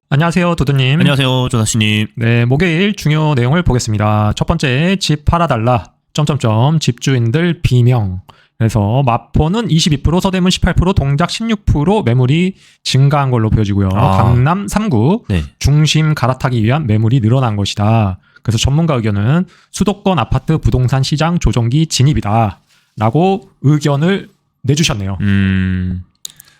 안녕하세요, 도드님. 안녕하세요, 조나씨님. 네, 목요일 중요 내용을 보겠습니다. 첫 번째, 집 팔아달라. 집주인들 비명. 그래서 마포는 22%, 서대문 18%, 동작 16% 매물이 증가한 걸로 보여지고요. 강남 3구 네. 중심 갈아타기 위한 매물이 늘어난 것이다. 그래서 전문가 의견은 수도권 아파트 부동산 시장 조정기 진입이다. 라고 의견을 내주셨네요.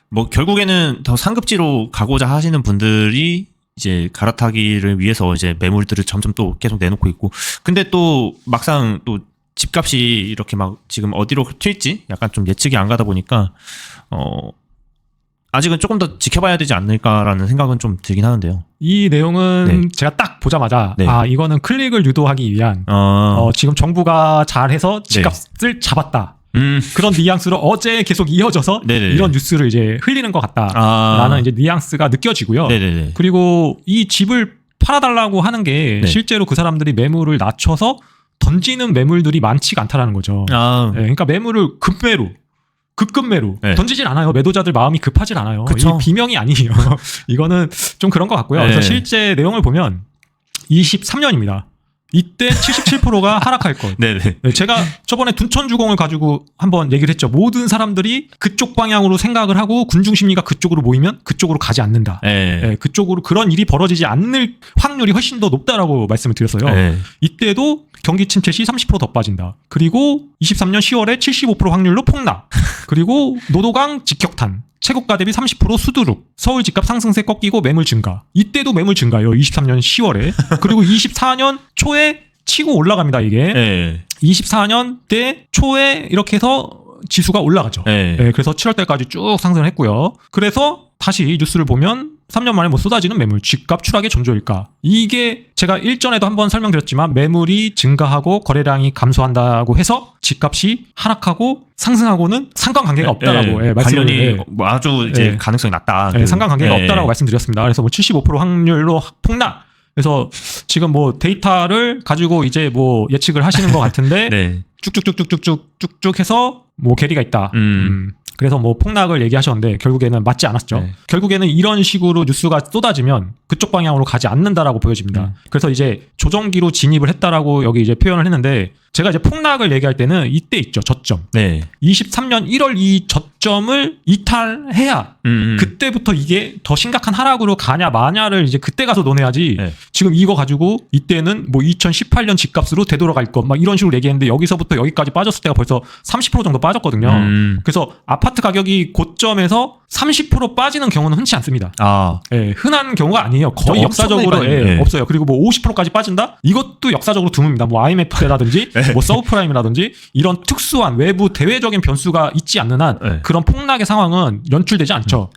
뭐 결국에는 더 상급지로 가고자 하시는 분들이 이제 갈아타기를 위해서 이제 매물들을 점점 또 계속 내놓고 있고, 근데 또 막상 또 집값이 이렇게 막 지금 어디로 튈지 약간 좀 예측이 안 가다 보니까 아직은 조금 더 지켜봐야 되지 않을까라는 생각은 좀 들긴 하는데요. 이 내용은 제가 딱 보자마자 이거는 클릭을 유도하기 위한 지금 정부가 잘해서 집값을 잡았다. 그런 뉘앙스로 어제 계속 이어져서 이런 뉴스를 이제 흘리는 것 같다라는 이제 뉘앙스가 느껴지고요. 그리고 이 집을 팔아달라고 하는 게 실제로 그 사람들이 매물을 낮춰서 던지는 매물들이 많지가 않다라는 거죠. 그러니까 매물을 급매로 던지질 않아요. 매도자들 마음이 급하질 않아요. 이 비명이 아니에요. 이거는 좀 그런 것 같고요. 그래서 실제 내용을 보면 23년입니다. 이때 77%가 하락할 것. 제가 저번에 둔천주공을 가지고 한번 얘기를 했죠. 모든 사람들이 그쪽 방향으로 생각을 하고 군중심리가 그쪽으로 모이면 그쪽으로 가지 않는다. 그쪽으로 그런 일이 벌어지지 않을 확률이 훨씬 더 높다라고 말씀을 드렸어요. 이때도 경기 침체 시 30% 더 빠진다. 그리고 23년 10월에 75% 확률로 폭락. 그리고 노도강 직격탄. 최고가 대비 30% 수두룩. 서울 집값 상승세 꺾이고 매물 증가. 이때도 매물 증가요. 23년 10월에. 그리고 24년 초에 치고 올라갑니다. 이게. 24년 때 초에 이렇게 해서 지수가 올라가죠. 그래서 7월 달까지 쭉 상승을 했고요. 그래서 다시 뉴스를 보면 3년 만에 뭐 쏟아지는 매물, 집값 추락의 전조일까? 이게 제가 일전에도 한번 설명드렸지만 매물이 증가하고 거래량이 감소한다고 해서 집값이 하락하고 상승하고는 상관관계가 없다라고 관련이 뭐 아주 이제 가능성이 낮다. 상관관계가 없다라고 말씀드렸습니다. 그래서 뭐 75% 확률로 폭락. 그래서 지금 뭐 데이터를 가지고 이제 뭐 예측을 하시는 것 같은데 쭉쭉 해서 뭐 괴리가 있다. 그래서 뭐 폭락을 얘기하셨는데 결국에는 맞지 않았죠. 결국에는 이런 식으로 뉴스가 쏟아지면 그쪽 방향으로 가지 않는다라고 보여집니다. 그래서 이제 조정기로 진입을 했다라고 여기 이제 표현을 했는데 제가 이제 폭락을 얘기할 때는 이때 있죠. 저점. 23년 1월 이 저점을 이탈해야 그때부터 이게 더 심각한 하락으로 가냐 마냐를 이제 그때 가서 논해야지. 지금 이거 가지고 이때는 뭐 2018년 집값으로 되돌아갈 것 막 이런 식으로 얘기했는데 여기서부터 여기까지 빠졌을 때가 벌써 30% 정도 빠졌거든요. 그래서 아파트 가격이 고점에서 30% 빠지는 경우는 흔치 않습니다. 흔한 경우가 아니에요. 거의 역사적으로 없어요. 그리고 뭐 50%까지 빠진다? 이것도 역사적으로 드뭅니다. 뭐 IMF 때라든지 뭐 서브프라임이라든지 이런 특수한 외부 대외적인 변수가 있지 않는 한 그런 폭락의 상황은 연출되지 않죠.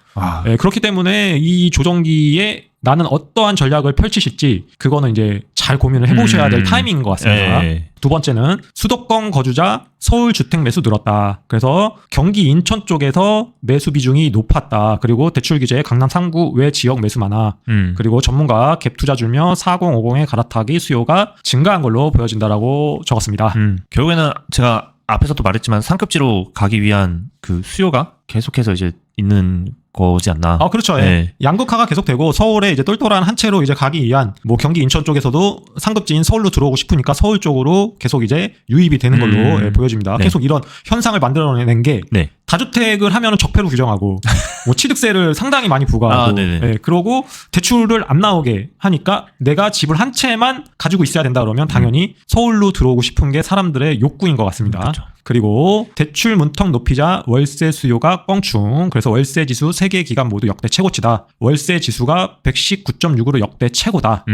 그렇기 때문에 이 조정기에 나는 어떠한 전략을 펼치실지 그거는 이제 잘 고민을 해보셔야 될 타이밍인 것 같습니다. 두 번째는 수도권 거주자 서울 주택 매수 늘었다. 그래서 경기 인천 쪽에서 매수 비중이 높았다. 그리고 대출 규제에 강남 3구 외 지역 매수 많아. 그리고 전문가 갭 투자 주며 4050의 갈아타기 수요가 증가한 걸로 보여진다라고 적었습니다. 결국에는 제가 앞에서도 말했지만 상급지로 가기 위한 그 수요가 계속해서 이제 있는 거지 않나. 그렇죠. 양극화가 계속되고 서울에 이제 똘똘한 한 채로 이제 가기 위한 뭐 경기 인천 쪽에서도 상급지인 서울로 들어오고 싶으니까 서울 쪽으로 계속 이제 유입이 되는 걸로 보여집니다. 계속 이런 현상을 만들어내는 게 다주택을 하면은 적폐로 규정하고 뭐 취득세를 상당히 많이 부과하고 그러고 대출을 안 나오게 하니까 내가 집을 한 채만 가지고 있어야 된다 그러면 당연히 서울로 들어오고 싶은 게 사람들의 욕구인 것 같습니다. 그리고 대출 문턱 높이자 월세 수요가 껑충. 그래서 월세 지수 세계 기간 모두 역대 최고치다. 월세 지수가 119.6으로 역대 최고다.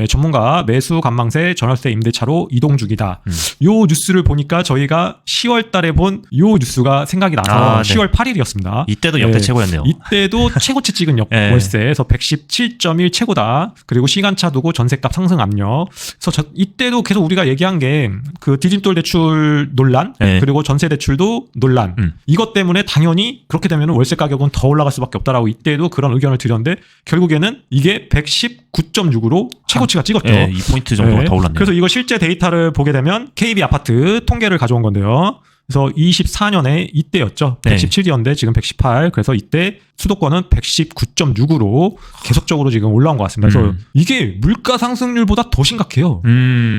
전문가 매수 관망세 전월세 임대차로 이동 중이다. 요 뉴스를 보니까 저희가 10월 달에 본 요 뉴스가 생각이 나서 10월 8일이었습니다. 이때도 역대 최고였네요. 이때도 최고치 찍은 월세에서 117.1 최고다. 그리고 시간차 두고 전세값 상승 압력. 그래서 이때도 계속 우리가 얘기한 게 그 디딤돌 대출 논란 그리고 전세 대출도 논란. 이것 때문에 당연히 그렇게 되면 월세 가격은 더 올라갈 수밖에 없다라고 이때도 그런 의견을 드렸는데 결국에는 이게 119.6으로 최고치가 찍었죠. 2포인트 정도 더 올랐네요. 그래서 이거 실제 데이터를 보게 되면 KB 아파트 통계를 가져온 건데요. 그래서 24년에 이때였죠. 네. 117이었는데 지금 118. 그래서 이때 수도권은 119.6으로 계속적으로 지금 올라온 것 같습니다. 그래서 이게 물가 상승률보다 더 심각해요.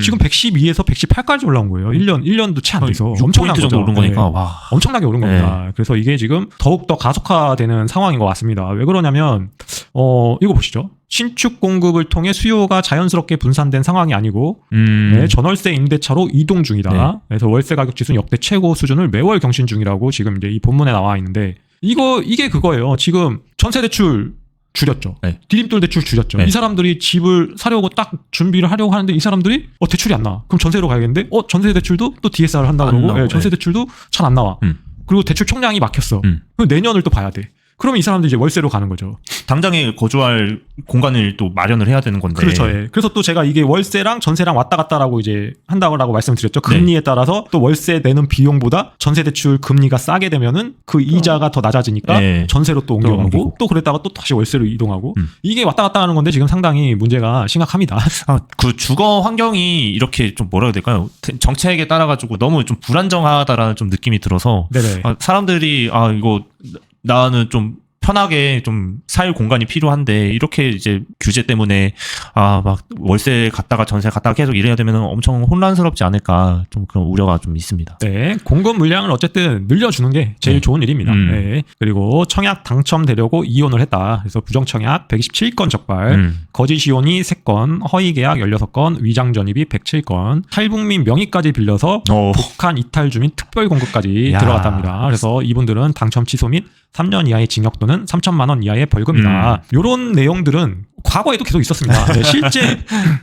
지금 112에서 118까지 올라온 거예요. 1년도 채 안 돼서. 엄청난 거죠. 정도 오른 거니까. 네. 와. 엄청나게 오른 겁니다. 그래서 이게 지금 더욱더 가속화되는 상황인 것 같습니다. 왜 그러냐면 이거 보시죠. 신축 공급을 통해 수요가 자연스럽게 분산된 상황이 아니고 네, 전월세 임대차로 이동 중이다. 네. 그래서 월세 가격 지수는 역대 최고 수준을 매월 경신 중이라고 지금 이제 이 본문에 나와 있는데 이게 그거예요. 지금 전세 대출 줄였죠. 네. 디딤돌 대출 줄였죠. 네. 이 사람들이 집을 사려고 딱 준비를 하려고 하는데 이 사람들이 대출이 안 나와. 그럼 전세로 가야겠는데 전세 대출도 또 DSR 한다 그러고 네, 전세 대출도 잘 안 나와. 그리고 대출 총량이 막혔어. 그럼 내년을 또 봐야 돼. 그러면 이 사람들이 이제 월세로 가는 거죠. 당장에 거주할 공간을 또 마련을 해야 되는 건데. 그렇죠. 예. 그래서 또 제가 이게 월세랑 전세랑 왔다 갔다라고 이제 한다고 말씀드렸죠. 금리에 네. 따라서 또 월세 내는 비용보다 전세 대출 금리가 싸게 되면은 그 이자가 더 낮아지니까 네. 전세로 또 옮겨가고 옮기고. 또 그랬다가 또 다시 월세로 이동하고 이게 왔다 갔다 하는 건데 지금 상당히 문제가 심각합니다. 그 주거 환경이 이렇게 좀 뭐라 해야 될까요? 정책에 따라 가지고 너무 좀 불안정하다라는 좀 느낌이 들어서 네네. 사람들이 이거 나는 좀 편하게 좀 살 공간이 필요한데 이렇게 이제 규제 때문에 막 월세 갔다가 전세 갔다가 계속 이래야 되면 엄청 혼란스럽지 않을까 좀 그런 우려가 좀 있습니다. 네, 공급 물량을 어쨌든 늘려주는 게 제일 네. 좋은 일입니다. 네. 그리고 청약 당첨되려고 이혼을 했다. 그래서 부정청약 127건 적발, 거짓 이혼이 3건, 허위 계약 16건, 위장 전입이 107건, 탈북민 명의까지 빌려서 북한 이탈 주민 특별 공급까지 들어갔답니다. 그래서 이분들은 당첨 취소 및 3년 이하의 징역 또는 3천만 원 이하의 벌금이다. 이런 내용들은 과거에도 계속 있었습니다. 네, 실제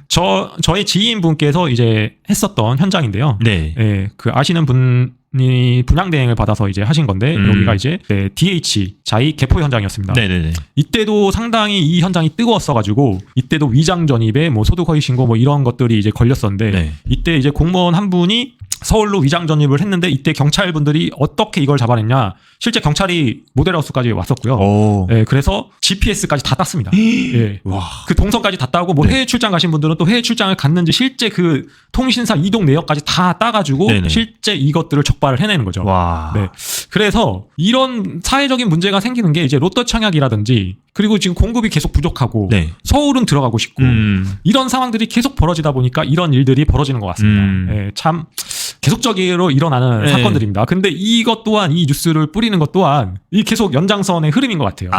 저의 지인분께서 이제 했었던 현장인데요. 네. 네, 그 아시는 분이 분양대행을 받아서 이제 하신 건데 여기가 이제 DH 자이 개포 현장이었습니다. 네네네. 이때도 상당히 이 현장이 뜨거웠어가지고 이때도 위장 전입에 뭐 소득 허위 신고 뭐 이런 것들이 이제 걸렸었는데 네. 이때 이제 공무원 한 분이 서울로 위장 전입을 했는데 이때 경찰분들이 어떻게 이걸 잡아냈냐? 실제 경찰이 모델하우스까지 왔었고요. 예, 그래서 GPS까지 다 땄습니다. 예. 와. 그 동선까지 다 따고 뭐 해외 출장 가신 분들은 또 해외 출장을 갔는지 실제 그 통신사 이동 내역까지 다 따가지고 네네. 실제 이것들을 적발을 해내는 거죠. 와. 네. 그래서 이런 사회적인 문제가 생기는 게 이제 로또 청약이라든지 그리고 지금 공급이 계속 부족하고 네. 서울은 들어가고 싶고 이런 상황들이 계속 벌어지다 보니까 이런 일들이 벌어지는 것 같습니다. 예, 참 계속적으로 일어나는 사건들입니다. 근데 이것 또한 이 뉴스를 뿌리는 것 또한 이 계속 연장선의 흐름인 것 같아요.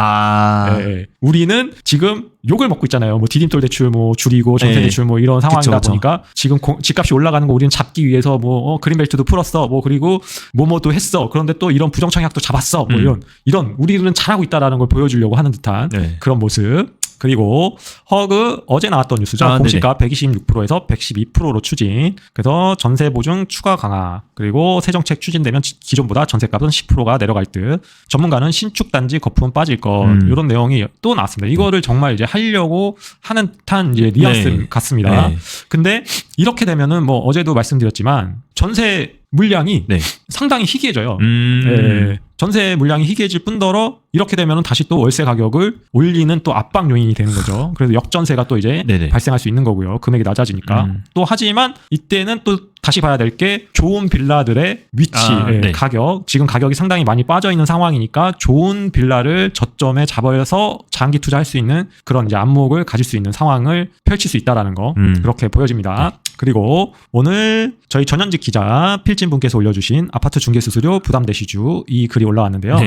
예, 우리는 지금 욕을 먹고 있잖아요. 뭐 디딤돌 대출 뭐 줄이고 전세 대출 뭐 이런 상황이다 그쵸. 보니까 지금 집값이 올라가는 거 우리는 잡기 위해서 뭐 그린벨트도 풀었어. 뭐 그리고 뭐뭐도 했어. 그런데 또 이런 부정청약도 잡았어. 뭐 이런 우리는 잘하고 있다라는 걸 보여주려고 하는 듯한 그런 모습. 그리고 허그 어제 나왔던 뉴스죠. 공시가 126%에서 112%로 추진. 그래서 전세 보증 추가 강화. 그리고 새 정책 추진되면 기존보다 전세값은 10%가 내려갈 듯. 전문가는 신축 단지 거품 빠질 것. 이런 내용이 또 나왔습니다. 이거를 정말 이제 하려고 하는 듯한 이제 뉘앙스 같습니다. 근데 이렇게 되면은 뭐 어제도 말씀드렸지만 전세 물량이 상당히 희귀해져요. 예, 전세 물량이 희귀해질 뿐더러 이렇게 되면 다시 또 월세 가격을 올리는 또 압박 요인이 되는 거죠. 그래서 역전세가 또 이제 발생할 수 있는 거고요. 금액이 낮아지니까. 또 하지만 이때는 또 다시 봐야 될 게 좋은 빌라들의 위치, 가격. 지금 가격이 상당히 많이 빠져 있는 상황이니까 좋은 빌라를 저점에 잡아서 장기 투자할 수 있는 그런 이제 안목을 가질 수 있는 상황을 펼칠 수 있다라는 거. 그렇게 보여집니다. 그리고 오늘 저희 전현직 기자 필진분께서 올려주신 아파트 중개수수료 부담대시주 이 글이 올라왔는데요.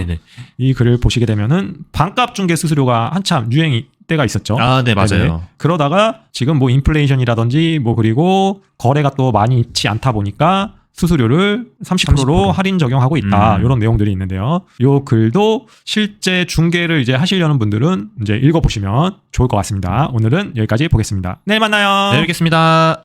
이 글을 보시게 되면은 반값 중개수수료가 한참 유행이 때가 있었죠. 네, 맞아요. 그러다가 지금 뭐 인플레이션이라든지 뭐 그리고 거래가 또 많지 않다 보니까 수수료를 30%로 할인 적용하고 있다. 이런 내용들이 있는데요. 이 글도 실제 중개를 이제 하시려는 분들은 이제 읽어보시면 좋을 것 같습니다. 오늘은 여기까지 보겠습니다. 내일 만나요. 내일 뵙겠습니다.